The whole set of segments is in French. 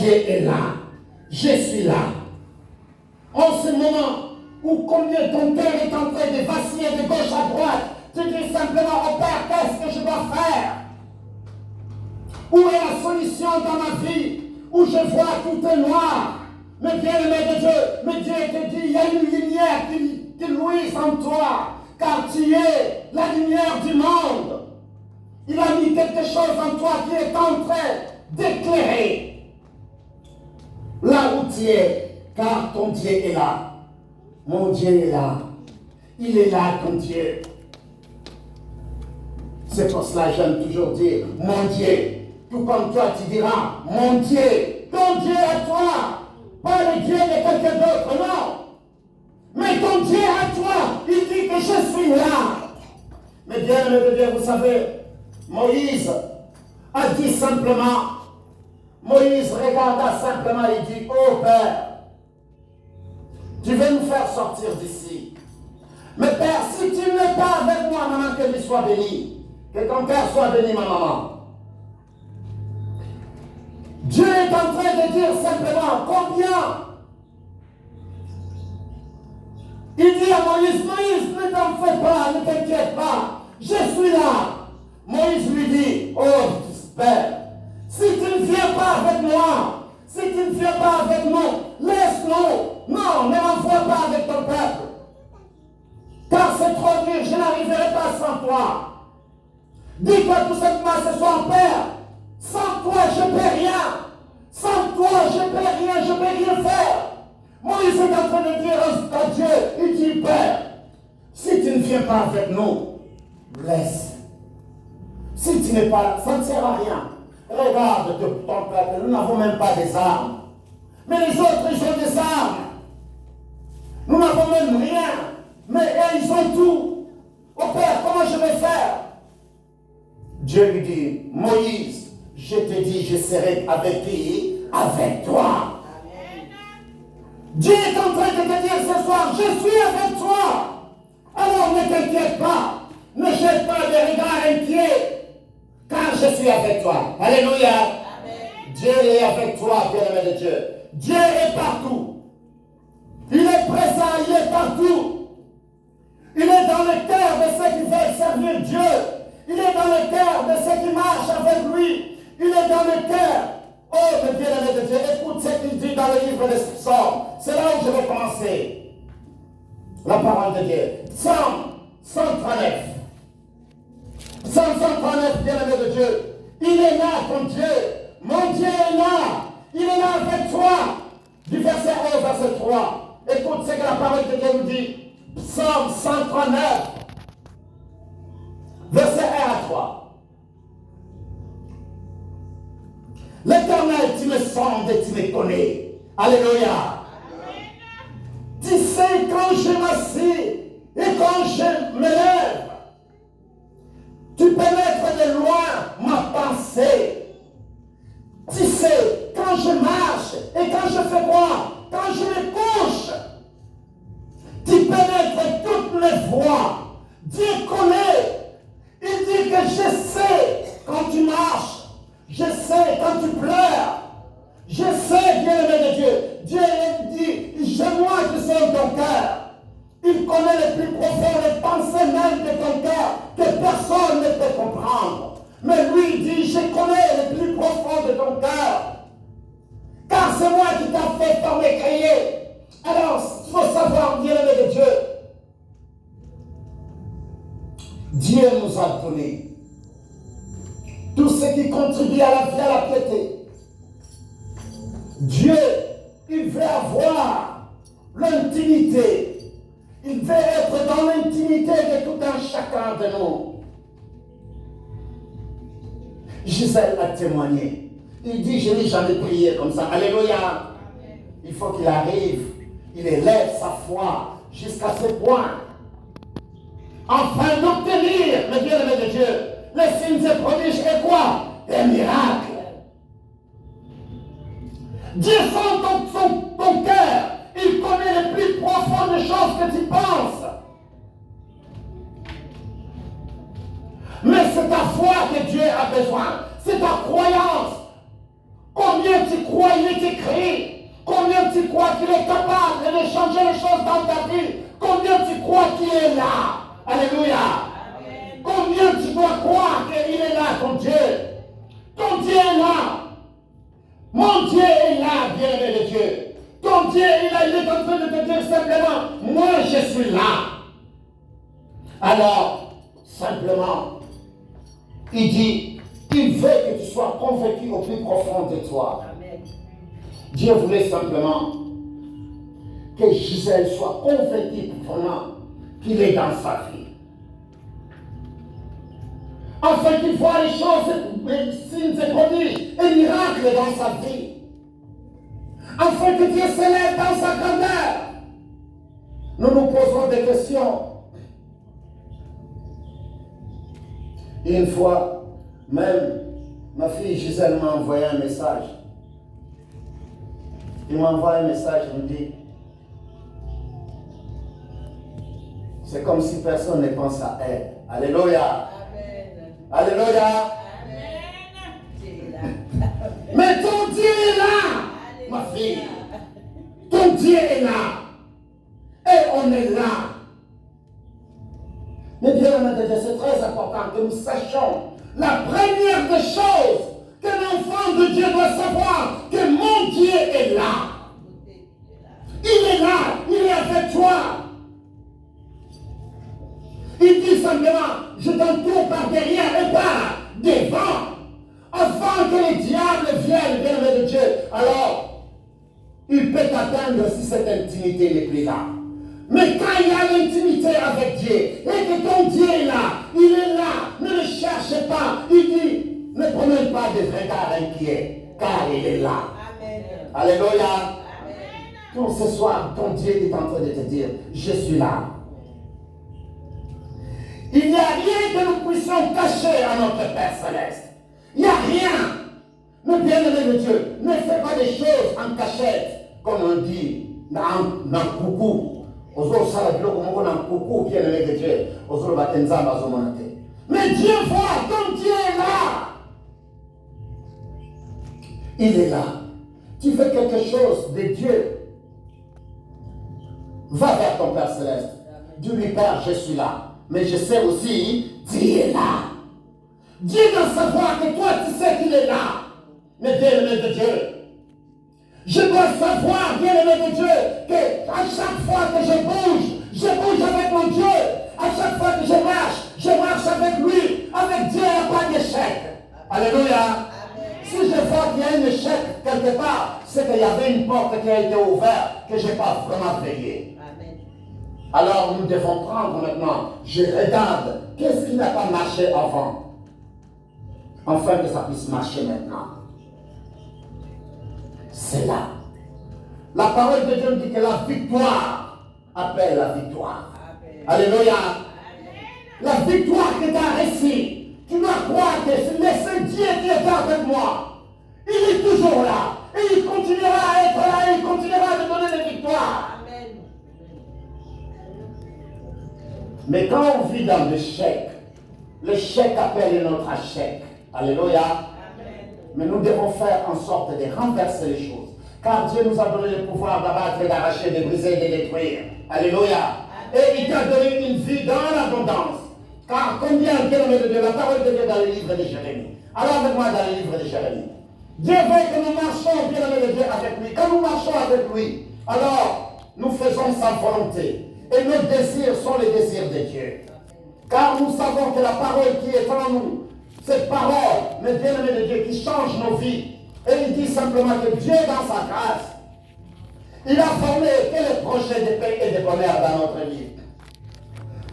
Dieu est là. Je suis là. En ce moment où combien ton cœur est en train de vaciller de gauche à droite, tu dis simplement, oh Père, qu'est-ce que je dois faire? Où est la solution dans ma vie? Où je vois tout est noir. Mais bien-aimé de Dieu, mais Dieu te dit, il y a une lumière qui luise en toi, car tu es la lumière du monde. Il a mis quelque chose en toi qui est en train d'éclairer là où tu es, car ton Dieu est là. Mon Dieu est là. Il est là, ton Dieu. C'est pour cela que j'aime toujours dire, mon Dieu. Tout comme toi, tu diras, mon Dieu, ton Dieu à toi. Pas le Dieu de quelqu'un d'autre, non. Mais ton Dieu à toi, il dit que je suis là. Mais bien, aimé Dieu, vous savez, Moïse a dit simplement, Moïse regarda simplement et dit, oh Père, tu veux nous faire sortir d'ici. Mais Père, si tu n'es pas avec moi, maman, que lui soit béni. Que ton Père soit béni, ma maman. Dieu est en train de dire simplement combien. Il dit à Moïse, Moïse, ne t'en fais pas, ne t'inquiète pas, je suis là. Moïse lui dit, oh Père, si tu ne viens pas avec moi, si tu ne viens pas avec nous, laisse-nous. Non, ne m'envoie pas avec ton peuple. Car c'est trop dur, je n'arriverai pas sans toi. Dis-toi tout simplement ce soir, Père, sans toi je ne peux rien. Sans toi je ne peux rien, je ne peux rien faire. Moïse est en train de dire à Dieu, il dit, Père, si tu ne viens pas avec nous, laisse. Si tu n'es pas là, ça ne sert à rien. Regarde ton peuple, nous n'avons même pas des armes. Mais les autres, ils ont des armes. Nous n'avons même rien. Mais eux, ils ont tout. Oh Père, comment je vais faire? Dieu lui dit, Moïse, je te dis, je serai avec qui? Avec toi. Amen. Dieu est en train de te dire ce soir, je suis avec toi. Alors ne t'inquiète pas. Ne jette pas de regards inquiets. Car je suis avec toi. Alléluia. Amen. Dieu est avec toi, bien-aimé de Dieu. Dieu est partout. Il est présent, il est partout. Il est dans le cœur de ceux qui veulent servir Dieu. Il est dans le cœur de ceux qui marchent avec lui. Il est dans le cœur. Oh, mais bien-aimé de Dieu, écoute ce qu'il dit dans le livre des Psaumes. C'est là où je vais commencer. La parole de Dieu. Psaume 139. Psaume 139, bien-aimé de Dieu. Il est là, ton Dieu. Mon Dieu est là. Il est là avec toi. Du verset 1 au verset 3. Écoute ce que la parole de Dieu nous dit. Psaume 139. Verset 1 à 3. L'Éternel, tu me sondes et tu me connais. Alléluia. Tu sais quand je m'assieds et quand je me lève. Tu pénètres de loin ma pensée. Tu sais quand je marche et quand je fais quoi? Quand je me couche. Tu pénètres toutes mes voies. Dieu connaît. Il dit que je sais quand tu marches. Je sais quand tu pleures. Je sais, bien-aimé de Dieu. Dieu dit, c'est moi qui sonde ton cœur. Il connaît les plus profonds, les pensées même de ton cœur, que personne ne peut comprendre. Mais lui dit, je connais les plus profonds de ton cœur. Car c'est moi qui t'ai fait former, créer. Alors, il faut savoir, bien-aimé de Dieu. Dieu nous a donné tout ce qui contribue à la vie, à la piété. Dieu, il veut avoir l'intimité. Il veut être dans l'intimité de tout un chacun de nous. Gisèle a témoigné. Il dit, je n'ai jamais prié comme ça. Alléluia. Il faut qu'il arrive. Il élève sa foi jusqu'à ce point. Afin d'obtenir, le bien-aimé de Dieu, les signes et prodiges et quoi? Des miracles. Dieu sent ton cœur. Il connaît les plus profondes choses que tu penses. Mais c'est ta foi que Dieu a besoin. C'est ta croyance. Combien tu crois crois il est écrit? Combien tu crois qu'il est capable de changer les choses dans ta vie? Combien tu crois qu'il est là? Alléluia. Amen. Combien tu dois croire qu'il est là, ton Dieu? Ton Dieu est là. Mon Dieu est là, bien-aimé de Dieu. Ton Dieu il est en train de te dire simplement, moi je suis là. Alors, simplement, il dit, il veut que tu sois convaincu au plus profond de toi. Amen. Dieu voulait simplement que Gisèle soit convaincue profondément qu'il est dans sa vie. Afin qu'il voit les choses, les signes et prodiges et miracles dans sa vie. Afin que Dieu s'élève dans sa grandeur. Nous nous posons des questions. Et une fois, même ma fille Gisèle m'a envoyé un message. Il m'a envoyé un message, il me dit, c'est comme si personne ne pense à elle. Alléluia. Amen. Alléluia. Amen. Mais ton Dieu est là, ma fille. Ton Dieu est là. Et on est là. Mais bien, c'est très important que nous sachions la première des choses que l'enfant de Dieu doit savoir, que mon Dieu est là. Il est là, il est avec toi. Il dit simplement, je t'entoure par derrière et par devant, afin que les diables viennent, bien-aimé de Dieu. Alors, il peut t'atteindre si cette intimité n'est plus là. Mais quand il y a l'intimité avec Dieu, et que ton Dieu est là, il est là, ne le cherchez pas. Il dit, ne prenez pas de regards inquiets, car il est là. Amen. Alléluia. Amen. Donc ce soir, ton Dieu est en train de te dire, je suis là. Il n'y a rien que nous puissions cacher à notre Père Céleste. Il n'y a rien. Mais bien-aimé de Dieu, ne fais pas des choses en cachette, comme on dit dans coucou. Mais Dieu voit, ton Dieu est là. Il est là. Tu fais quelque chose de Dieu. Va vers ton Père Céleste. Dis-lui, Père, je suis là. Mais je sais aussi, Dieu est là. Dieu doit savoir que toi, tu sais qu'il est là. Mais bien-aimé de Dieu, je dois savoir, bien-aimé de Dieu, qu'à chaque fois que je bouge avec mon Dieu. À chaque fois que je marche avec lui. Avec Dieu, il n'y a pas d'échec. Alléluia. Amen. Si je vois qu'il y a un échec quelque part, c'est qu'il y avait une porte qui a été ouverte, que je n'ai pas vraiment veillé. Amen. Alors nous devons prendre maintenant, je regarde, qu'est-ce qui n'a pas marché avant, afin que ça puisse marcher maintenant. C'est là. La parole de Dieu dit que la victoire appelle la victoire. Amen. Alléluia. Amen. La victoire que tu as reçue, tu dois croire que c'est Dieu qui est avec moi. Il est toujours là. Et il continuera à être là. Et il continuera à te donner des victoires. Amen. Mais quand on vit dans l'échec appelle notre échec. Alléluia. Mais nous devons faire en sorte de renverser les choses. Car Dieu nous a donné le pouvoir d'abattre, d'arracher, de briser, de détruire. Alléluia. Et il t'a donné une vie dans l'abondance. Car combien de Dieu, la parole de Dieu dans le livre de Jérémie. Alors avec-moi dans le livre de Jérémie. Dieu veut que nous marchions, bien aimé de Dieu, avec lui. Quand nous marchons avec lui, alors nous faisons sa volonté. Et nos désirs sont les désirs de Dieu. Car nous savons que la parole qui est en nous, cette parole, mais bien aimé de Dieu, qui change nos vies. Et il dit simplement que Dieu, dans sa grâce, il a formé que les projets de paix et de bonheur dans notre vie.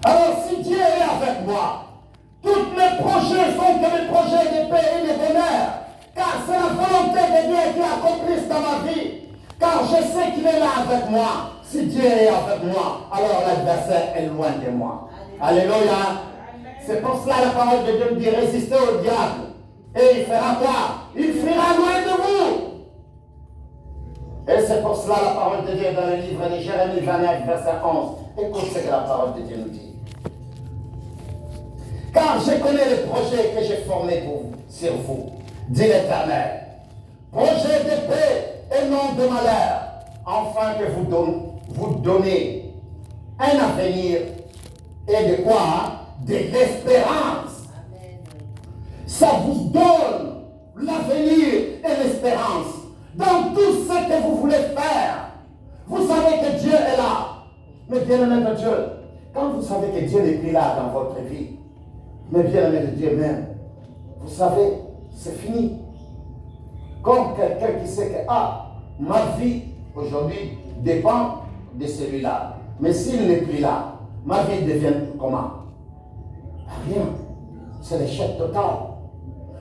Alors, si Dieu est avec moi, tous mes projets sont que des projets de paix et de bonheur. Car c'est la volonté de Dieu qui accomplit dans ma vie. Car je sais qu'il est là avec moi. Si Dieu est avec moi, alors l'adversaire est loin de moi. Alléluia. C'est pour cela la parole de Dieu me dit résister au diable. Et il fera quoi? Il fuira loin de vous. Et c'est pour cela la parole de Dieu dans le livre de Jérémie 29, verset 11. Écoute ce que la parole de Dieu nous dit. Car je connais les projets que j'ai formés pour vous, sur vous, dit l'Éternel. projet de paix et non de malheur, afin que vous donnez un avenir et de quoi? De l'espérance. Ça vous donne l'avenir et l'espérance dans tout ce que vous voulez faire. Vous savez que Dieu est là. Mais bien-aimé de Dieu, quand vous savez que Dieu n'est plus là dans votre vie, mais bien-aimé de Dieu même, vous savez, c'est fini. Comme quelqu'un qui sait que, ma vie aujourd'hui dépend de celui-là. Mais s'il n'est plus là, ma vie devient comment? Rien. C'est l'échec total.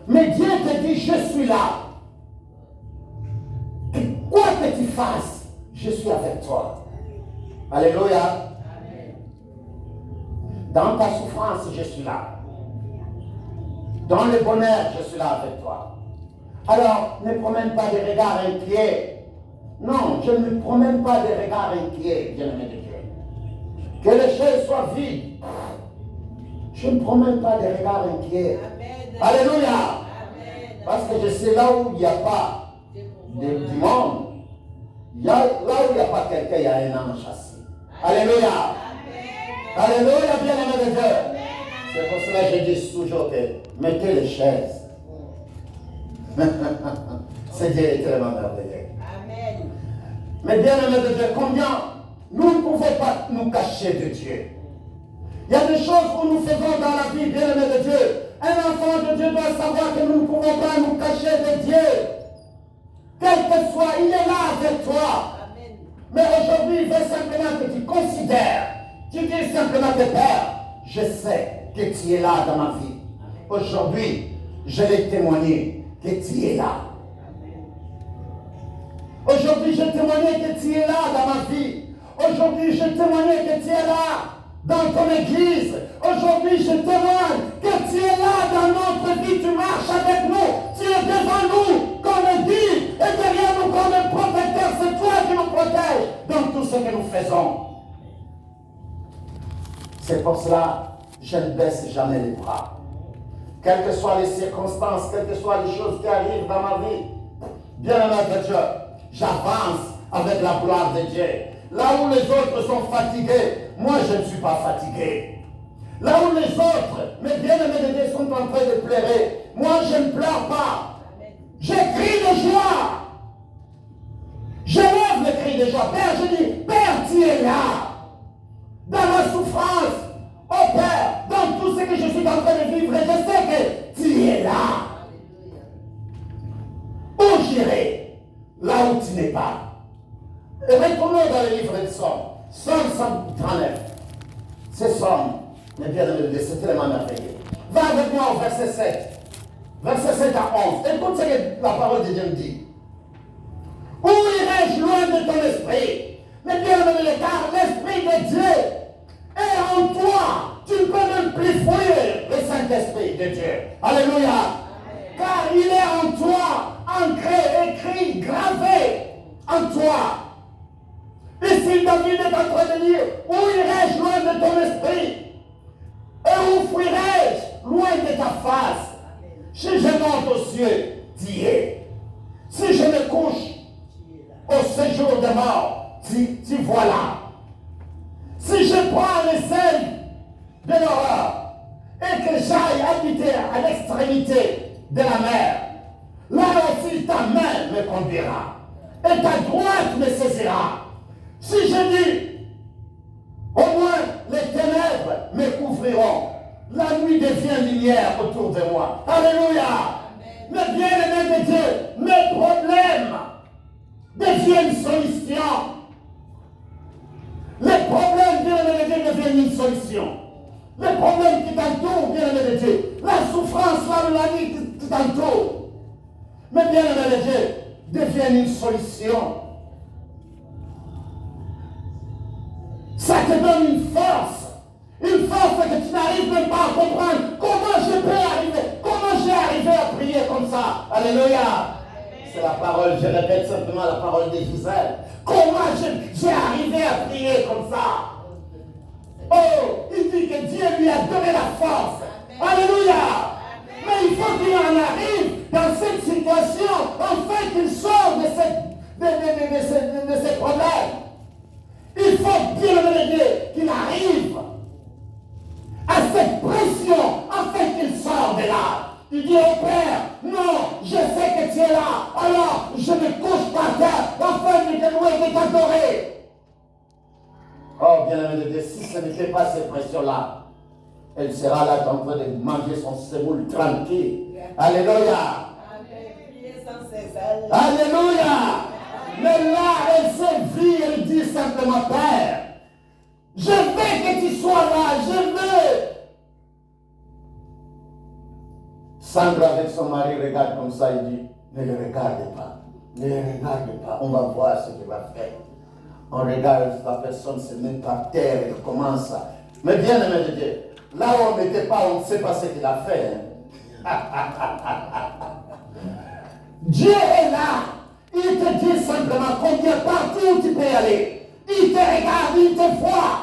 Mais Dieu te dit, je suis là. Et quoi que tu fasses, je suis avec toi. Alléluia. Dans ta souffrance, je suis là. Dans le bonheur, je suis là avec toi. Alors, ne promène pas des regards inquiets. Non, je ne promène pas des regards inquiets, bien-aimé de Dieu. Que les choses soient vides. Je ne promène pas des regards inquiets. Amen. Alléluia. Amen. Parce que je sais là où il n'y a pas du monde. Là où il n'y a pas quelqu'un, il y a un ange assis. Alléluia. Amen. Alléluia, bien-aimé de Dieu. Amen. C'est pour cela que je dis toujours que mettez les chaises. C'est Dieu est tellement merveilleux. Amen. Mais bien-aimé de Dieu, combien nous ne pouvons pas nous cacher de Dieu. Il y a des choses que nous faisons dans la vie, bien-aimé de Dieu. Un enfant de Dieu doit savoir que nous ne pouvons pas nous cacher de Dieu. Quel que soit, il est là avec toi. Amen. Mais aujourd'hui, il veut simplement que tu considères, tu dis simplement que Père, je sais que tu es là dans ma vie. Aujourd'hui, je l'ai témoigné que tu es là. Aujourd'hui, je témoigne que tu es là dans ma vie. Aujourd'hui, je témoigne que tu es là dans ton église. Aujourd'hui, je témoigne que tu es là dans notre vie. Tu marches avec nous. Tu es devant nous comme un guide. Et derrière nous comme un protecteur. C'est toi qui nous protèges dans tout ce que nous faisons. C'est pour cela que je ne baisse jamais les bras. Quelles que soient les circonstances, quelles que soient les choses qui arrivent dans ma vie, bien-aimé de Dieu, j'avance avec la gloire de Dieu. Là où les autres sont fatigués, moi je ne suis pas fatigué. Là où les autres, mes bien-aimés de Dieu, sont en train de pleurer, moi je ne pleure pas. Je crie de joie. Je lève le cri de joie. Père, je dis, Père, tu es là. Dans ma souffrance, oh Père, dans tout ce que je suis en train de vivre, je sais que tu es là. Où j'irai? Là où tu n'es pas. Et retournons dans le livre de Psaume. Psaume 139. C'est Psaume. Mais bien aimé, c'est tellement merveilleux. Va avec moi au verset 7. Verset 7 à 11. Écoute ce que la parole de Dieu me dit. Où irai-je loin de ton esprit? Mais bien aimé, car l'esprit de Dieu est en toi. Tu ne peux même plus fuir le Saint-Esprit de Dieu. Alléluia. Amen. Car il est en toi, ancré, écrit, gravé en toi. Ici, David est en train de dire, où irai-je loin de ton esprit? Et où fuirai-je loin de ta face? Si je monte aux cieux, tu y es. Si je me couche au séjour de mort, tu vois là. Si je prends les ailes de l'horreur et que j'aille habiter à l'extrémité de la mer, là aussi ta main me conduira et ta droite me saisira. Si je dis, au moins les ténèbres me couvriront, la nuit devient lumière autour de moi. Alléluia. Amen. Mais bien aimé de Dieu, mes problèmes deviennent solutions. Les problèmes, bien aimé de Dieu, deviennent une solution. Les problèmes qui t'entourent, bien aimé de Dieu, la souffrance, la maladie qui t'entoure, mais bien aimé de Dieu, deviennent une solution. Ça te donne une force que tu n'arrives même pas à comprendre. Comment je peux arriver? Comment j'ai arrivé à prier comme ça? Alléluia. C'est la parole, je répète simplement la parole de Gisèle. Comment j'ai arrivé à prier comme ça? Oh, il dit que Dieu lui a donné la force. Alléluia. Mais il faut qu'il en arrive dans cette situation, afin qu'il sorte de ces problèmes. Il faut bien le Dieu qu'il arrive à cette pression, afin qu'il sorte de là. Il dit au Père, non, je sais que tu es là, alors je me couche par terre, afin de te louer et de t'adorer. Oh, bien-aimé de Dieu, si ce n'était pas cette pression-là, elle sera là en train de manger son semoule tranquille. Alléluia. Alléluia. Mais là, elle s'est vue, elle dit simplement, Père, je veux que tu sois là, je veux. Sandra avec son mari regarde comme ça, il dit, ne le regarde pas, ne le regarde pas, on va voir ce qu'il va faire. On regarde, la personne se met par terre, elle commence à... Mais bien aimé de Dieu, là où on n'était pas, on ne sait pas ce qu'il a fait. Dieu est là. Il te dit simplement combien partout où tu peux aller. Il te regarde, il te voit.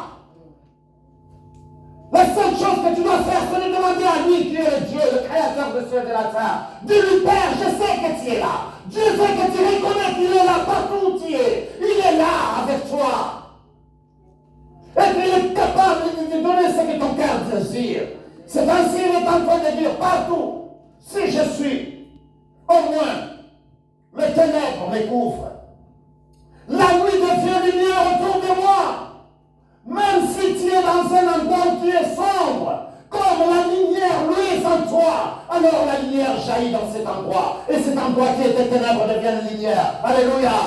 La seule chose que tu dois faire, c'est de demander à lui qui est le Dieu, le créateur de cieux et de la terre. Dis-lui, Père, je sais que tu es là. Dieu veut que tu reconnais qu'il est là partout où tu es. Il est là avec toi. Et qu'il est capable de te donner ce que ton cœur désire. C'est ainsi qu'il est en train de dire partout, si je suis, au moins, le ténèbre me couvre. La nuit devient lumière autour de moi. Même si tu es dans un endroit qui est sombre, comme la lumière luise en toi, alors la lumière jaillit dans cet endroit. Et cet endroit qui était ténèbres devient lumière. Alléluia.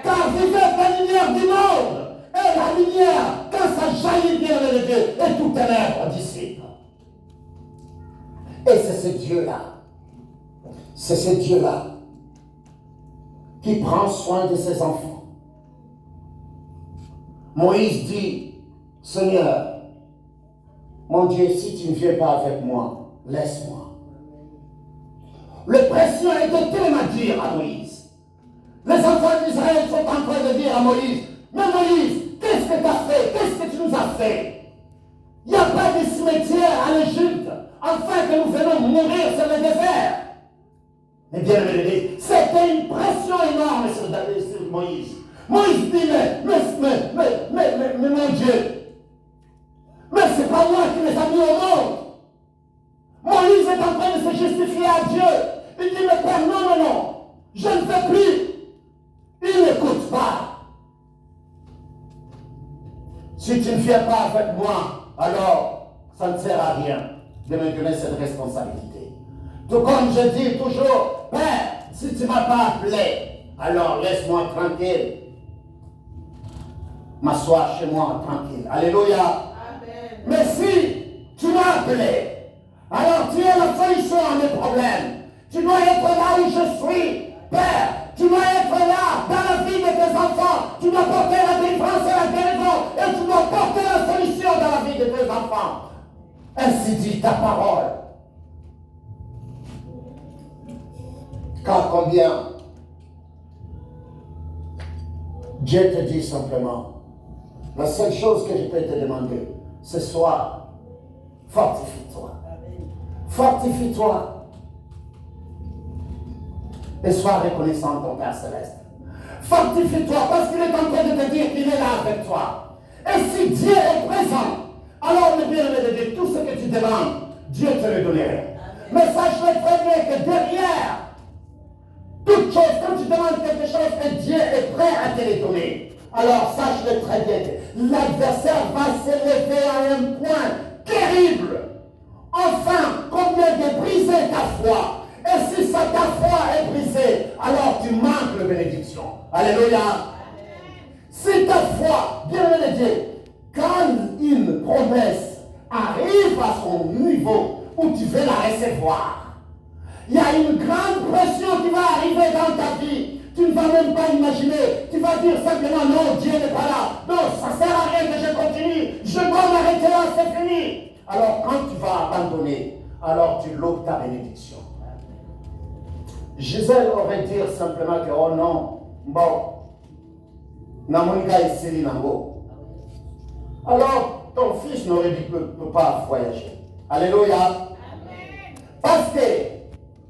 Car vous êtes la lumière du monde. Et la lumière, quand ça jaillit bien de Dieu, et tout ténèbre dissipe. Et c'est ce Dieu-là. C'est ce Dieu-là qui prend soin de ses enfants. Moïse dit, Seigneur, mon Dieu, si tu ne viens pas avec moi, laisse-moi. Le pression était tellement à dire à Moïse. Les enfants d'Israël sont en train de dire à Moïse, mais Moïse, qu'est-ce que tu as fait? Qu'est-ce que tu nous as fait? Il n'y a pas de cimetière à l'Égypte, afin que nous venons mourir sur le désert. Mais bien aimé, c'était une pression énorme sur Moïse. Moïse dit, mais mon Dieu, mais c'est pas moi qui les a mis au monde. Moïse est en train de se justifier à Dieu. Il dit, mais Père, non, je ne fais plus. Il n'écoute pas. Si tu ne viens pas avec moi, alors ça ne sert à rien de me donner cette responsabilité. Tout comme je dis toujours, Père, si tu ne m'as pas appelé, alors laisse-moi tranquille. M'asseoir chez moi tranquille. Alléluia. Amen. Mais si tu m'as appelé, alors tu es la solution à mes problèmes. Tu dois être là où je suis. Père, tu dois être là dans la vie de tes enfants. Tu dois porter la délivrance et la guérison. Et tu dois porter la solution dans la vie de tes enfants. Ainsi dit ta parole. Car combien Dieu te dit simplement, la seule chose que je peux te demander, ce soir, fortifie-toi. Fortifie-toi. Et sois reconnaissant ton Père Céleste. Fortifie-toi parce qu'il est en train de te dire qu'il est là avec toi. Et si Dieu est présent, alors le bien-aimé de Dieu, tout ce que tu demandes, Dieu te le donnerait. Mais sache-le très bien que derrière toute chose, quand tu demandes quelque chose, que Dieu est prêt à te le donner. Alors sache-le très bien, l'adversaire va s'élever à un point terrible. Enfin, combien de briser ta foi. Et si ta foi est brisée, alors tu manques de bénédiction. Alléluia. Si ta foi, bien aimé Dieu, quand une promesse arrive à son niveau où tu veux la recevoir, il y a une grande pression qui va arriver dans ta vie. Tu ne vas même pas imaginer. Tu vas dire simplement, non, Dieu n'est pas là. Non, ça ne sert à rien que je continue. Je dois m'arrêter là, c'est fini. Alors quand tu vas abandonner, alors tu loupes ta bénédiction. Gisèle aurait dit simplement que, oh non, bon, Namonika est Céline Nango. Alors ton fils n'aurait dit peut pas voyager. Alléluia. Parce que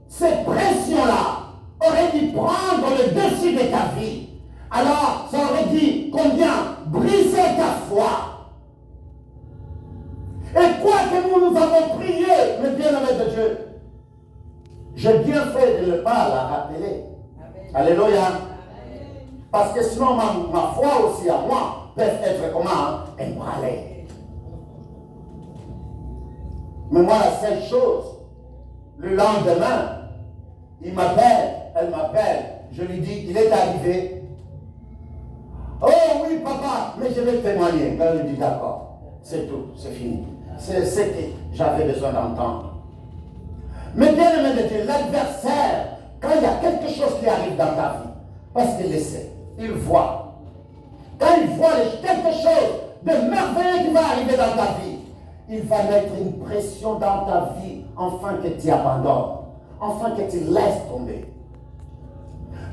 cette pression-là aurait dû prendre le dessus de ta vie. Alors, ça aurait dit combien briser ta foi. Et quoi que nous avons prié, mes bien-aimés de Dieu, j'ai bien fait de ne pas la rappeler. Amen. Alléluia. Amen. Parce que sinon, ma foi aussi à moi peut être comment ébranlée. Mais moi, la seule chose, le lendemain, il m'appelle, elle m'appelle, je lui dis, il est arrivé. Oh oui, papa, mais je vais témoigner. Elle lui dit, d'accord, c'est tout, c'est fini. C'est ce que j'avais besoin d'entendre. Mais bien aimé de Dieu, l'adversaire, quand il y a quelque chose qui arrive dans ta vie, parce qu'il le sait, il voit. Quand il voit quelque chose de merveilleux qui va arriver dans ta vie, il va mettre une pression dans ta vie, afin que tu abandonnes, afin que tu laisses tomber.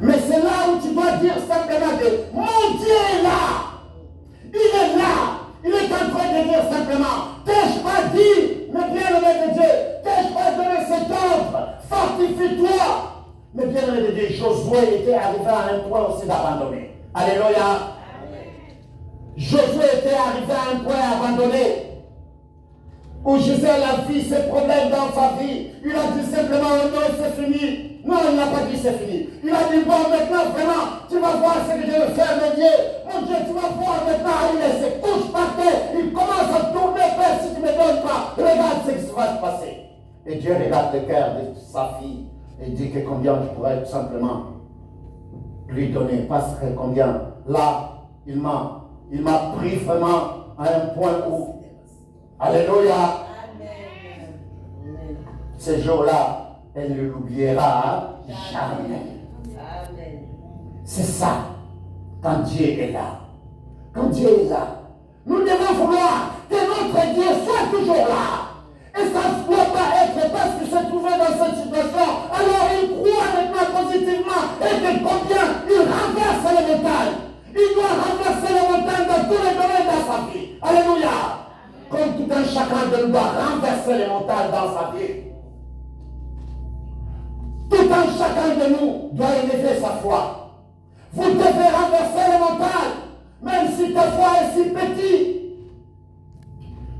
Mais c'est là où tu dois dire simplement que mon Dieu est là. Il est là. Il est en train de dire simplement, t'ai-je pas dit, mais bien aimé de Dieu, t'ai-je pas donné cet ordre, fortifie-toi. Mais bien aimé de Dieu, Josué était arrivé à un point aussi d'abandonner. Alléluia. Josué était arrivé à un point abandonné. Où Gisèle a vu ses problèmes dans sa vie. Il a dit simplement, oh non, c'est fini. Non, il n'a pas dit c'est fini. Il a dit, bon, maintenant, vraiment, tu vas voir ce que je vais faire, mon Dieu. Mon Dieu, tu vas voir maintenant, il se couche par terre. Il commence à tourner, Père, si tu ne me donnes pas. Regarde ce qui va se passer. Et Dieu regarde le cœur de sa fille et dit que combien je pourrais tout simplement lui donner. Parce que combien, là, il m'a pris vraiment à un point où, alléluia, amen. Ce jour-là, elle ne l'oubliera jamais. Amen. C'est ça, quand Dieu est là. Quand Dieu est là, nous devons vouloir que notre Dieu soit toujours là. Et ça ne doit pas être parce qu'il se trouvait dans cette situation. Alors il croit maintenant positivement et que combien il renverse les montagnes. Il doit renverser les montagnes dans tous les domaines de sa vie. Alléluia. Comme tout un chacun de nous doit renverser les montagnes dans sa vie. Tout un chacun de nous doit élever sa foi. Vous devez renverser les montagnes, même si ta foi est si petite.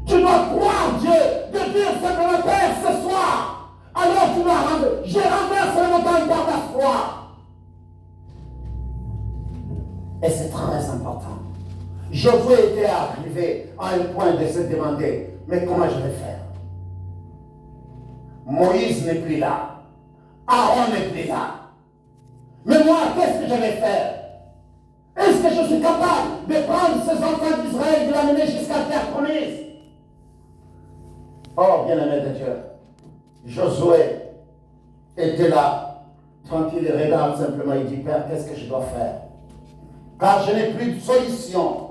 Tu dois croire Dieu, de dire simplement, Père, ce soir. Alors tu dois renverser. Je renverse les montagnes par ta foi. Et c'est très important. Josué était arrivé à un point de se demander, mais comment je vais faire? Moïse n'est plus là. Aaron n'est plus là. Mais moi, qu'est-ce que je vais faire? Est-ce que je suis capable de prendre ces enfants d'Israël et de l'amener jusqu'à la terre promise? Oh, bien-aimé de Dieu, Josué était là, tranquille, il regarde simplement, il dit, Père, qu'est-ce que je dois faire? Car je n'ai plus de solution.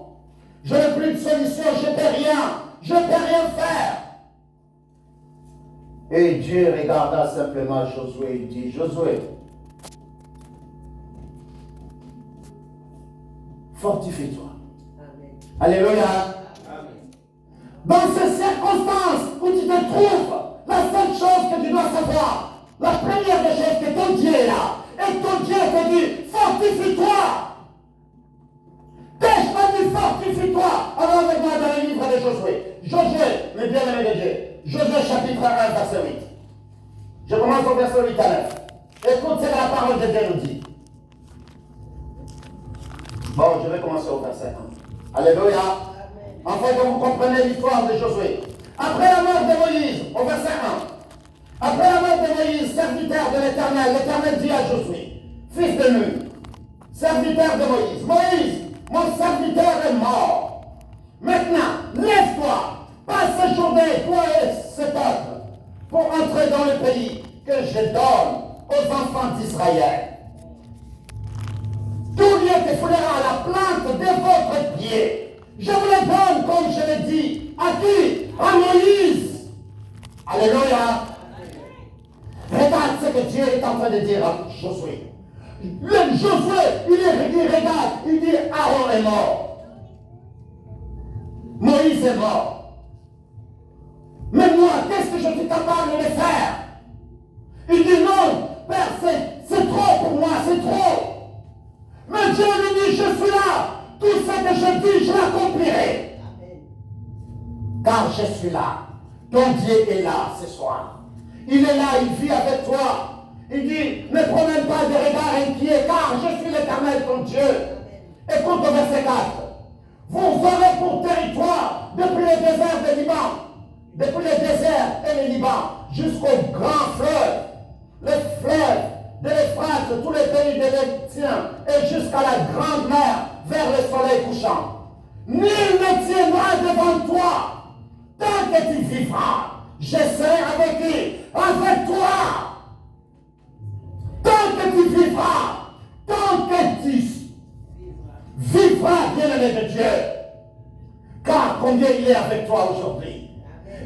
Je n'ai plus de solution, je ne peux rien. Je ne peux rien faire. Et Dieu regarda simplement Josué, il dit, Josué, fortifie-toi. Alléluia. Dans ces circonstances où tu te trouves, la seule chose que tu dois savoir, la première des choses, que ton Dieu est là. Et ton Dieu te dit, fortifie-toi. T'ai-je pas dit fortifie-toi? Alors avec moi dans le livre de Josué. Josué, mes bien-aimés de Dieu. Josué chapitre 1, verset 8. Je commence au verset 8 à 9. Écoute ce que la parole de Dieu nous dit. Bon, je vais commencer au verset 1. Alléluia. Enfin que vous compreniez l'histoire de Josué. Après la mort de Moïse, au verset 1. Après la mort de Moïse, serviteur de l'Éternel, l'Éternel dit à Josué, fils de Nun, serviteur de Moïse, Moïse, mon serviteur est mort. Maintenant, lève-toi, passe ce journée, toi et ce peuple, pour entrer dans le pays que je donne aux enfants d'Israël. Tout lieu te foulera à la plante de votre pied. Je vous le donne, comme je l'ai dit. À qui? À Moïse. Alléluia. Regarde ce que Dieu est en train de dire à Josué. Josué, il regarde, il dit Aaron est mort. Moïse est mort. Mais moi, qu'est-ce que je suis capable de faire? Il dit non, Père, c'est trop pour moi, c'est trop. Mais Dieu lui dit, je suis là. Tout ce que je dis, je l'accomplirai. Car je suis là. Ton Dieu est là ce soir. Il est là, il vit avec toi. Il dit, ne promène pas de regard inquiet, car je suis l'Éternel, ton Dieu. Écoute le verset 4. Vous aurez pour territoire depuis le désert de Liban, depuis le désert et le Liban, jusqu'au grand fleuve, le fleuve de l'Euphrate, tous les pays de l'Éthiopie, et jusqu'à la grande mer, vers le soleil couchant. Nul ne tiendra devant toi tant que tu vivras. Je serai avec lui, avec toi. Tant que tu vivras, tant que tu vivras, bien-aimé de Dieu. Car combien il est avec toi aujourd'hui.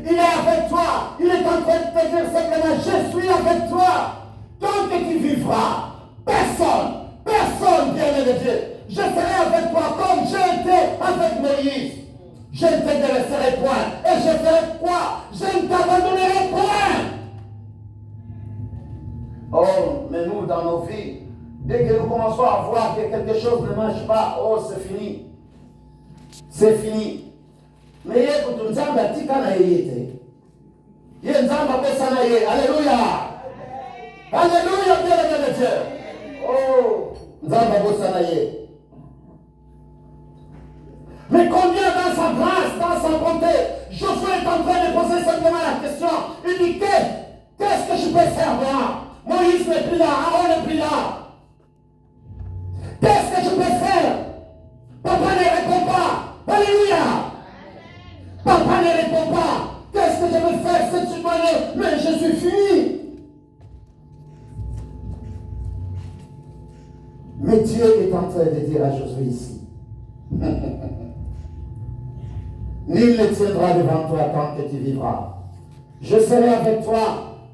Il est avec toi. Il est en train de te dire simplement, je suis avec toi. Tant que tu vivras, personne, bien-aimé de Dieu. Je serai avec toi comme j'ai été avec Moïse. Je ne te délaisserai point. Et je ferai quoi? Je ne t'abandonnerai point. Oh, mais nous, dans nos vies, dès que nous commençons à voir que quelque chose ne marche pas, oh, c'est fini. C'est fini. Mais écoute, nous avons un petit canayé. Il y a un petit. Alléluia. Alléluia, bien-aimé de Dieu. Oh, nous avons un petit. Mais combien dans sa grâce, dans sa bonté, Josué est en train de poser simplement la question. Il dit, qu'est-ce que je peux faire moi? Moïse n'est plus là, Aaron n'est plus là. Qu'est-ce que je peux faire? Papa ne répond pas. Alléluia. Papa ne répond pas. Qu'est-ce que je veux faire? C'est citoyen, mais je suis fini. Mais Dieu est en train de dire à Josué ici. Nul ne tiendra devant toi tant que tu vivras. Je serai avec toi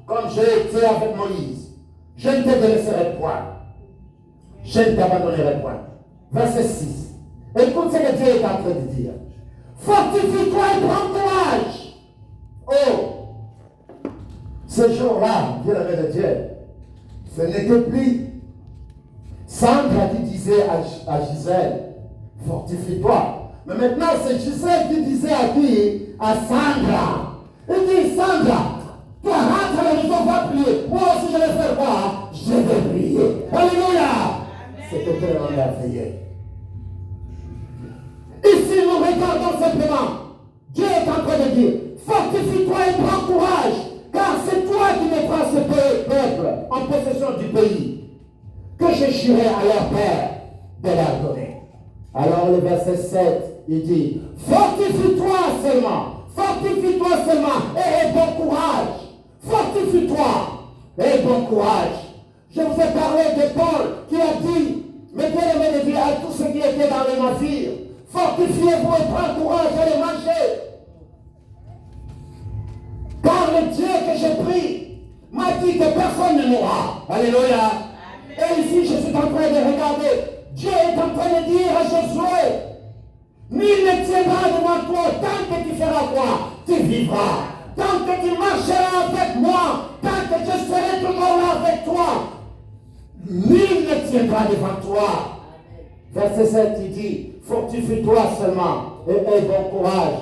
comme j'ai été avec Moïse. Je ne te délaisserai point. Je ne t'abandonnerai point. Verset 6. Écoute ce que Dieu est en train de dire. Fortifie-toi et prends courage. Oh, ce jour-là, bien-aimé de Dieu, ce n'était plus Sandra qui disait à Gisèle, fortifie-toi. Mais maintenant, c'est Gisèle qui disait à qui? À Sandra. Il dit, Sandra, toi rentre à la maison, va prier. Moi aussi, je vais faire quoi? Je vais prier. Alléluia. C'était tellement merveilleux. Ici, nous regardons simplement. Dieu est en train de dire, fortifie-toi et prends courage, car c'est toi qui mettras ce peuple en possession du pays, que je jurai à leur père de leur donner. Alors le verset 7, il dit, fortifie-toi seulement, et aie bon courage. Fortifie-toi, et aie bon courage. Je vous ai parlé de Paul qui a dit, mais bien-aimé de Dieu à tous ceux qui étaient dans le navire, fortifiez-vous et prenez courage, allez marcher. Car le Dieu que j'ai pris m'a dit que personne ne mourra. Alléluia. Et ici, je suis en train de regarder. Dieu est en train de dire à Josué, nul ne tiendra devant toi tant que tu feras quoi? Tu vivras. Tant que tu marcheras avec moi, tant que je serai toujours là avec toi, nul ne tiendra devant toi. Verset 7, il dit, fortifie-toi seulement et aie bon courage,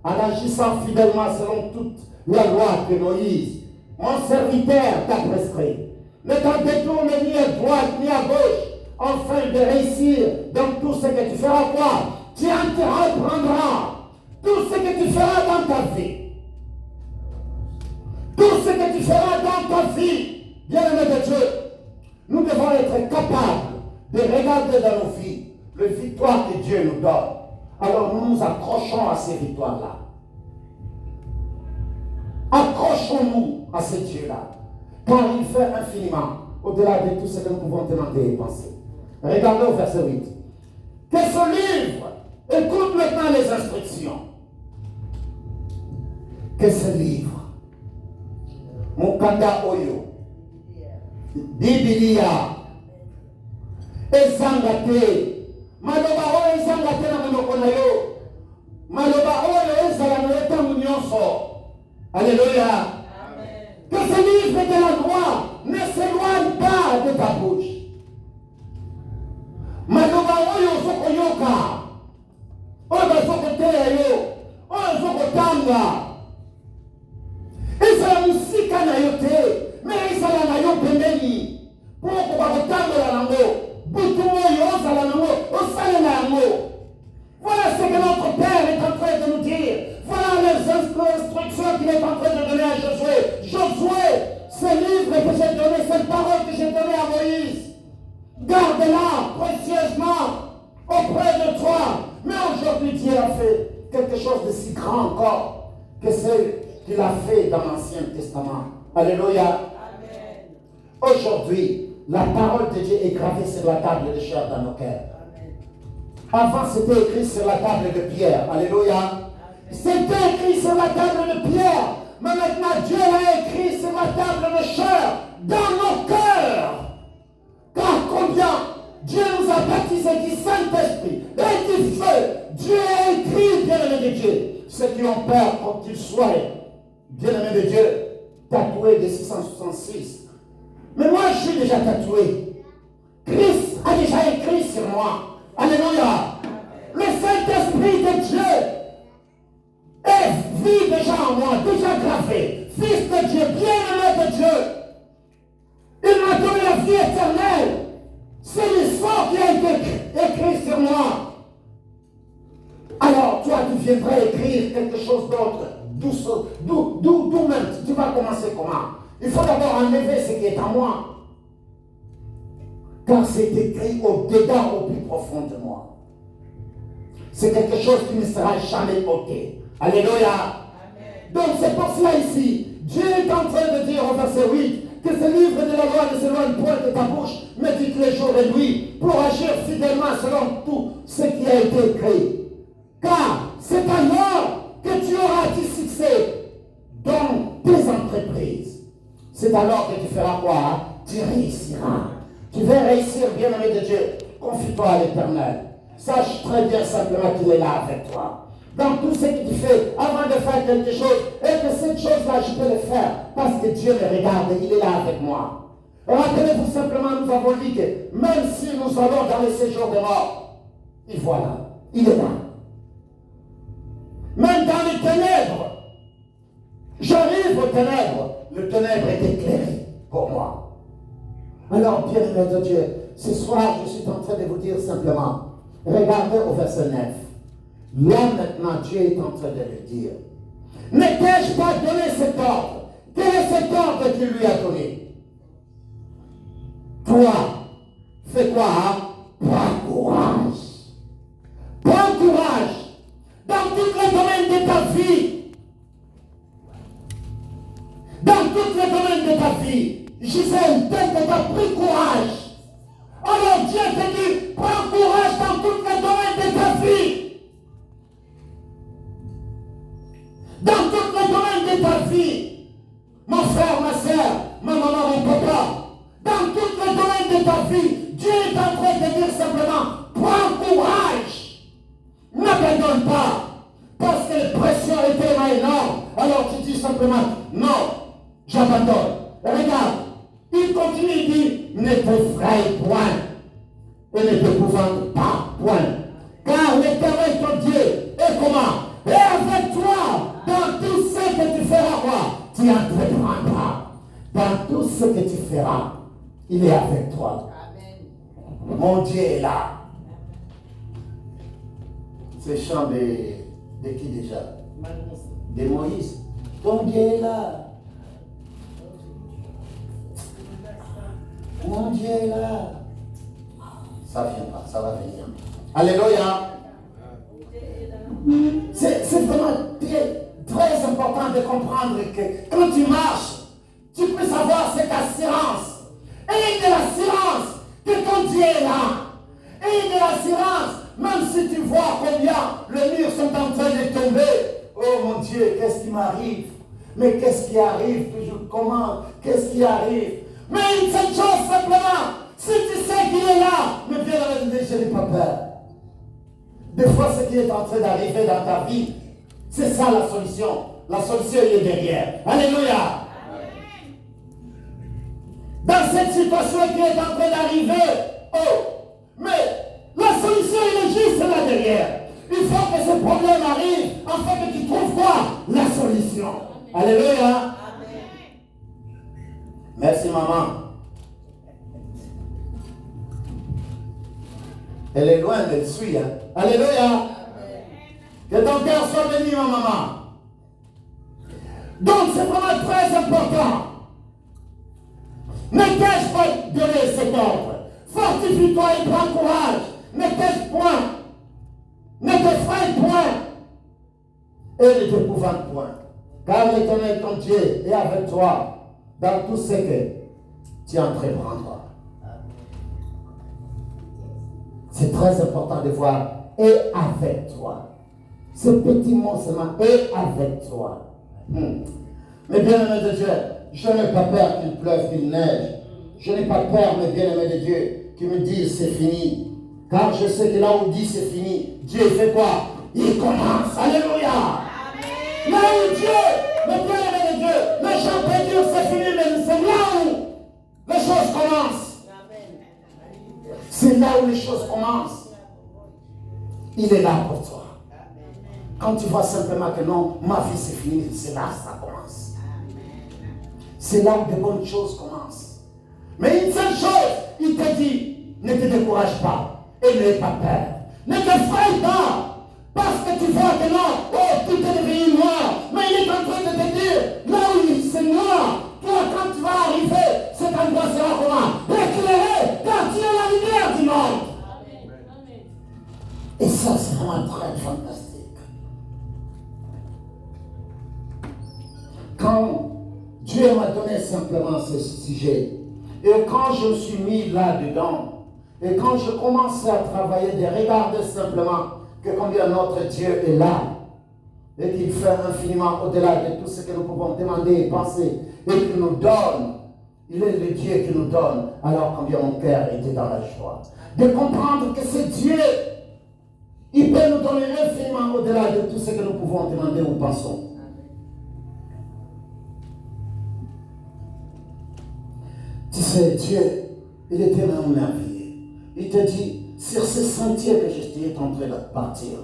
en agissant fidèlement selon toute la loi que Moïse, mon serviteur, t'a prescrit. Ne t'en détourne ni à droite ni à gauche, afin de réussir dans tout ce que tu feras quoi? Tu en te reprendras tout ce que tu feras dans ta vie. Tout ce que tu feras dans ta vie, bien-aimé de Dieu, nous devons être capables de regarder dans nos vies les victoires que Dieu nous donne. Alors nous nous accrochons à ces victoires-là. Accrochons-nous à ce Dieu-là, car il fait infiniment au-delà de tout ce que nous pouvons demander et penser. Regardez au verset 8. Que ce livre, écoute maintenant les instructions. Que ce livre, Mukanda Oyo, Bibilia, Ezangate, Maloba Oyo Ezangate na monoko na yo, Maloba Oyo ezala na etango nyonso. Alléluia. Que ce ce livre de la loi ne s'éloigne pas de ta bouche. Maloba oyo ozokoyoka, oyo bazokoteya yo, oyo ozokotanga, ezala mosika na yo te, mais ezala na yo pembeni, mpo okoka kotambola nango, butu oyo ozala nango, osalela yango. Voilà ce que notre Père est en train de nous dire. Voilà les instructions qu'il est en train de donner à Josué. Josué, ce livre que j'ai donné, cette parole que j'ai donnée à Moïse, garde-la précieusement auprès de toi. Mais aujourd'hui, Dieu a fait quelque chose de si grand encore que ce qu'il a fait dans l'Ancien Testament. Alléluia. Aujourd'hui, la parole de Dieu est gravée sur la table de chair dans nos cœurs. Avant, c'était écrit sur la table de pierre. Alléluia. C'était écrit sur la table de pierre. Mais maintenant, Dieu l'a écrit sur la table de chair dans nos cœurs. Car combien Dieu nous a baptisés du Saint-Esprit et du feu. Dieu a écrit, bien-aimés de Dieu. Ceux qui ont peur, quand qu'ils soient, bien-aimés de Dieu, tatoués de 666. Mais moi, je suis déjà tatoué. Christ a déjà écrit sur moi. Alléluia. Le Saint-Esprit de Dieu vit déjà en moi, déjà gravé. Fils de Dieu, bien-aimé de Dieu. Il m'a donné la vie éternelle. C'est le sang qui a été écrit sur moi. Alors, toi, tu viendrais écrire quelque chose d'autre. D'où même tu vas commencer comment? Il faut d'abord enlever ce qui est en moi. Car c'est écrit au-dedans, au plus profond de moi. C'est quelque chose qui ne sera jamais ôté. Alléluia. Amen. Donc c'est pour cela ici, Dieu est en train de dire au verset 8 que ce livre de la loi ne s'éloigne point de ta bouche, mais dit les jours et nuits pour agir fidèlement selon tout ce qui a été écrit. Car c'est alors que tu auras du succès dans tes entreprises. C'est alors que tu feras quoi? Tu réussiras. Tu veux réussir, bien-aimé de Dieu. Confie-toi à l'Éternel. Sache très bien simplement qu'il est là avec toi. Dans tout ce que tu fais, avant de faire quelque chose, et que cette chose-là, je peux le faire, parce que Dieu me regarde, il est là avec moi. Rappelez-vous simplement, nous avons dit que même si nous allons dans le séjour des morts, il voilà, il est là. Même dans les ténèbres, j'arrive aux ténèbres, le ténèbre est éclairé pour moi. Alors, bien-aimés de Dieu, ce soir, je suis en train de vous dire simplement, regardez au verset 9. Là, maintenant, Dieu est en train de le dire. Ne t'ai-je pas donné cet ordre? Quel est cet ordre qu'il lui a donné? Toi, fais quoi? Prends courage. Prends courage dans tous les domaines de ta vie. Dans tous les domaines de ta vie. Gisèle, dès que tu as pris courage, alors Dieu te dit, prends courage dans tous les domaines de ta vie. Dans tous les domaines de ta vie. Mon frère, ma soeur, ma maman, mon papa. Dans tous les domaines de ta vie, Dieu est en train de dire simplement, prends courage. N'abandonne pas. Parce que les pressions étaient tellement énormes. Alors tu dis simplement, non, j'abandonne. Regarde. Il continue, il dit, ne t'effraie point et ne t'épouvante pas point. Car l'Éternel ton Dieu est comment? Et avec toi, dans tout ce que tu feras, quoi? Tu entreprendras. Dans tout ce que tu feras, il est avec toi. Amen. Mon Dieu est là. C'est chant de qui déjà? De Moïse. Ton Dieu est là. Mon Dieu est là. Ça ne vient pas, ça va venir. Alléluia. C'est vraiment très important de comprendre que quand tu marches, tu peux savoir cette assurance. Et de l'assurance que ton Dieu est là. Et de l'assurance, même si tu vois combien les murs sont en train de tomber. Oh mon Dieu, qu'est-ce qui m'arrive? Mais qu'est-ce qui arrive toujours? Comment? Qu'est-ce qui arrive? Mais une seule chose simplement, si tu sais qu'il est là, mais bien je n'ai pas peur. Des fois, ce qui est en train d'arriver dans ta vie, c'est ça la solution. La solution, elle est derrière. Alléluia. Amen. dans cette situation qui est en train d'arriver. Oh, mais la solution elle est juste là derrière. Il faut que ce problème arrive afin que tu trouves quoi? La solution. Alléluia. Amen. Merci maman. Elle est loin, elle suit. Hein? Alléluia. Amen. Que ton cœur soit béni, ma maman. Donc c'est vraiment très important. Ne t'ai-je pas donné cet ordre? Fortifie-toi et prends courage. Ne t'ai-je point. Ne t'effraie point. Et ne t'épouvante point. Car l'Éternel ton Dieu est avec toi dans tout ce que tu entreprendras. C'est très important de voir et avec toi. Ce petit mot seulement et avec toi. Mais bien-aimés de Dieu, je n'ai pas peur qu'il pleuve, qu'il neige. Je n'ai pas peur, mes bien-aimés de Dieu, qui me disent c'est fini. Car je sais que là où il dit c'est fini, Dieu fait quoi? Il commence. Alléluia. Amen. Là où Dieu, mes bien-aimés de Dieu, les gens peuvent dire c'est fini, mais c'est là où les choses commencent. C'est là où les choses commencent. Il est là pour toi. Quand tu vois simplement que non, ma vie c'est fini, c'est là que ça commence. C'est là où de bonnes choses commencent. Mais une seule chose, il te dit, ne te décourage pas et n'aie pas peur. Ne t'effraie pas, parce que tu vois que non, oh, tout est devenu noir. Mais il est en train de te dire, là où c'est noir, toi quand tu vas arriver, cet endroit sera comment? Éclairé, car tu es la lumière du monde. Amen. Et ça, c'est vraiment très fantastique. Quand Dieu m'a donné simplement ce sujet, et quand je me suis mis là-dedans, et quand je commençais à travailler, de regarder simplement que combien notre Dieu est là, et qu'il fait infiniment au-delà de tout ce que nous pouvons demander et penser, et qu'il nous donne, il est le Dieu qui nous donne, alors combien mon cœur était dans la joie. De comprendre que ce Dieu, il peut nous donner infiniment au-delà de tout ce que nous pouvons demander ou pensons. Tu sais, Dieu, il est tellement merveilleux. Il te dit, sur ce sentier que je suis en train de partir,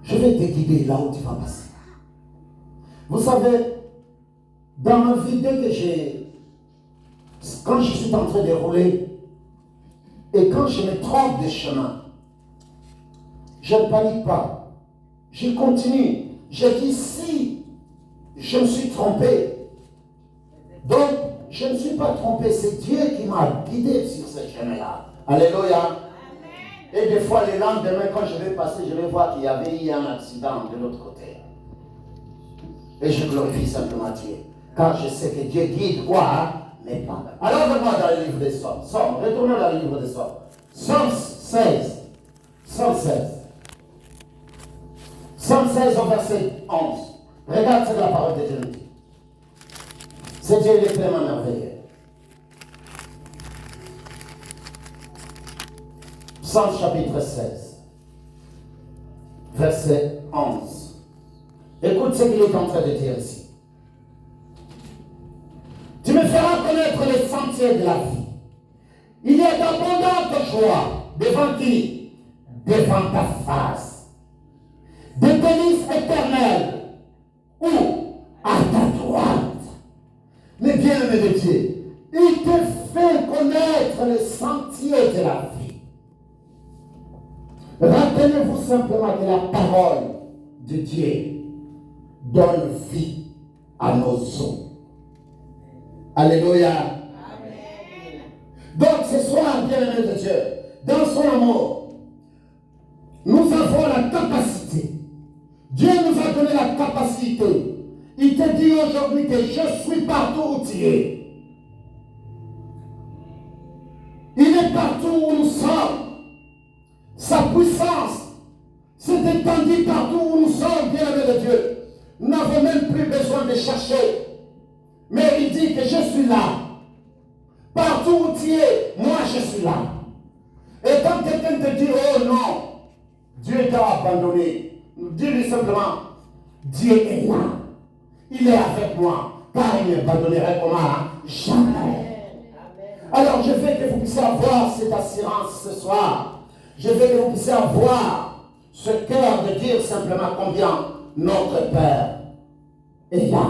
je vais te guider là où tu vas passer. Vous savez, dans ma vie, quand je suis en train de rouler, et quand je me trompe de chemin, je ne panique pas. Je continue. Je dis, si je me suis trompé, donc, je ne suis pas trompé, c'est Dieu qui m'a guidé sur ce chemin-là. Alléluia. Amen. Et des fois, le lendemain, quand je vais passer, je vais voir qu'il y avait eu un accident de l'autre côté. Et je glorifie simplement Dieu. Car je sais que Dieu guide quoi, mais pas. Alors, revenons dans le livre des Psaumes. Retournons dans le livre des Psaumes. Psaume 16. Psaume 16. Psaume 16 au verset 11. Regarde ce que la parole de Dieu nous dit. C'est Dieu qui est tellement merveilleux. Psaume chapitre 16, verset 11. Écoute ce qu'il est en train de dire ici. Tu me feras connaître les sentiers de la vie. Il y a d'abondantes joies devant qui? Devant ta face. Des délices éternelles. Où? À ta droite. Mais bien-aimé de Dieu, il te fait connaître les sentiers de la vie. Rappelez-vous simplement que la parole de Dieu donne vie à nos os. Alléluia. Amen. Donc ce soir, bien-aimé de Dieu, dans son amour, nous avons la capacité. Dieu nous a donné la capacité. Il te dit aujourd'hui que je suis partout où tu es. Il est partout où nous sommes. Sa puissance s'est étendue partout où nous sommes, bien-aimés de Dieu. Nous n'avons même plus besoin de chercher. Mais il dit que je suis là. Partout où tu es, moi je suis là. Et quand quelqu'un te dit, oh non, Dieu t'a abandonné, dis-lui simplement, Dieu est là. Il est avec moi, car il ne m'abandonnerait comment? jamais. Alors je veux que vous puissiez avoir cette assurance ce soir. Je veux que vous puissiez avoir ce cœur de dire simplement combien notre Père est là.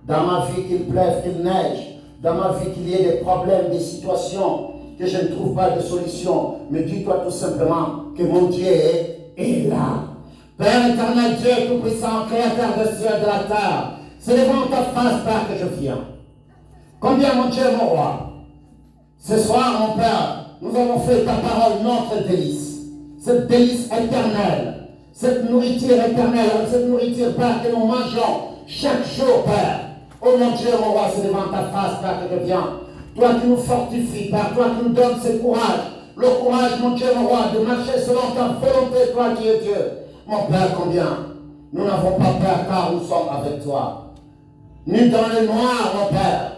Dans ma vie, qu'il pleuve, qu'il neige, dans ma vie, qu'il y ait des problèmes, des situations, que je ne trouve pas de solution, mais dis-toi tout simplement que mon Dieu est là. Père éternel, Dieu tout-puissant, créateur des cieux et de la terre, c'est devant ta face, Père, que je viens. Combien, mon Dieu, mon roi, ce soir, mon Père, nous avons fait ta parole notre délice. Cette délice éternelle, cette nourriture éternelle, cette nourriture, Père, que nous mangeons chaque jour, Père. Oh mon Dieu, mon roi, c'est devant ta face, Père, que je viens. Toi qui nous fortifies, Père, toi qui nous donnes ce courage. Le courage, mon Dieu, mon roi, de marcher selon ta volonté, toi qui es Dieu. Mon Père, combien nous n'avons pas peur car nous sommes avec toi. Ni dans le noir, mon Père.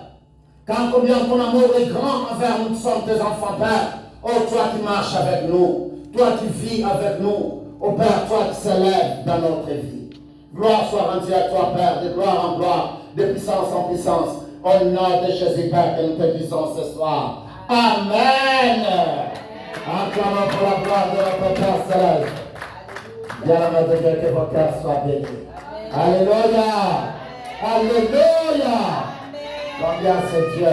Car combien ton amour est grand envers nous, nous sommes tes enfants, Père. Oh, toi qui marches avec nous, toi qui vis avec nous. Oh Père, toi qui s'élèves dans notre vie. Gloire soit rendue à toi, Père, de gloire en gloire, de puissance en puissance. Au nom de Jésus, Père, que nous te disons ce soir. Amen. Acclamons pour la gloire de notre Père céleste. Bien-aimé de Dieu, que vos cœurs soient bénis. Alléluia. Alléluia. Combien c'est Dieu.